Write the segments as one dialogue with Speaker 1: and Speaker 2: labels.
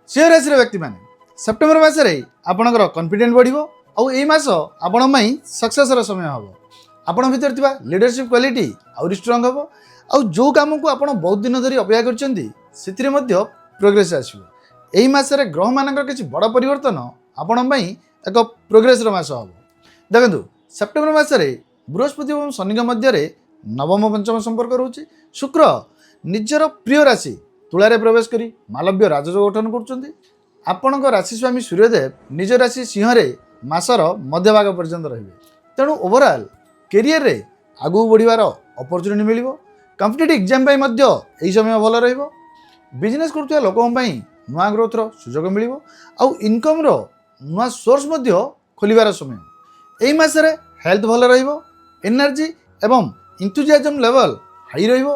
Speaker 1: सिंह राशि व्यक्ति मैंने सेप्टेम्बर मसरे आपणकर कॉन्फिडेंस बढ़िबो आउ एई मास आपण मई सक्सेसर समय हबो। आपण भीतर थिबा लीडरशिप क्वालिटी आउरी स्ट्रांग हबो आउ जो काम को आपण बहुत दिन धरि अपेक्षा करछन्ती सेथिरे मध्य प्रोग्रेस आसीबो। एई मासरे ग्रह मानकर किछि बड़ परिवर्तन आपण मई एक प्रोग्रेस रो मास हबो। देखंतु सेप्टेम्बर मसरे बृहस्पति और शनि मध्य नवम पंचम संपर्क रोचे। शुक्र निजर प्रिय राशि तुलारे प्रवेश करी मालव्य राजयोग गठन करुँच। आपण राशि स्वामी सूर्यदेव निज राशि सिंह मासर मध्यभाग पर्यंत रे। तेणु ओवरऑल कैरियर रे आगू बढ़िवार अपॉर्चुनिटी मिलिबो। कॉम्पिटिटिव एग्जाम पई मध्य एही समय भल रहिबो। बिजनेस करथुवा लोकन पई नुआ ग्रोथ रो सुयोग मिलिबो आउ इनकम रो नुआ सोर्स मध्य खोलिबार समय। एही मासरे हेल्थ भल रहिबो। एनर्जी एवं इंथुजियाजम लेवल हाई रहिबो।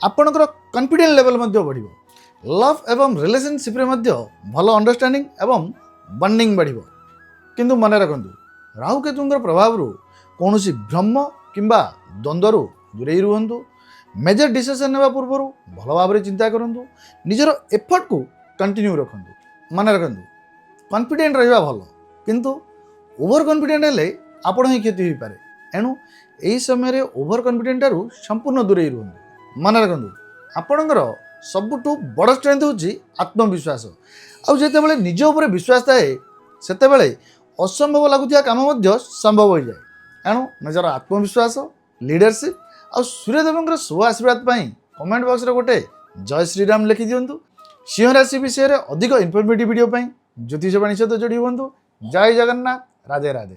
Speaker 1: आपणकर कॉन्फिडेंस लेवल मध्य बढ़िबो। लव एवं रिलेशनशिप रे मध्य भल अंडरस्टैंडिंग एवं बॉन्डिंग बढ़िबो। किंतु मन रखंतु राहु केतुंकर प्रभाव रु कोनोसी भ्रम किंबा द्वंद्वरु दूरेई रुहंतु। मेजर डिसीजन नेबा पूर्व भल भाव में चिंता करंतु। निजर एफर्ट को कंटिन्यू रखंतु। मन रखंतु कॉन्फिडेंट रहिबा भल किंतु ओवर कॉन्फिडेंट हेले आपण ही क्षति होई पारे। एणु एही समय रे ओवर कॉन्फिडेंट रु संपूर्ण दूरेई रुहंतु। मन रखंतु आपणकर सबुठु बड़ स्ट्रेंथ होची आत्मविश्वास। आउ जेतेबेले निज ऊपर विश्वास थाए सेतेबेले असंभव लगुथिया काम मध्य संभव हो जाए। एणु निजर आत्मविश्वास लीडरशिप आ सूर्यदेवंकर शुभ आशीर्वाद पाई कमेंट बॉक्स रे गोटे जय श्रीराम लिखि दियंतु। सिंह राशि विषय रे अधिक इन्फॉर्मेटिव वीडियो पाई ज्योतिष वाणी सहित जोड़ी हुंतु। जय जगन्नाथ। राधे राधे।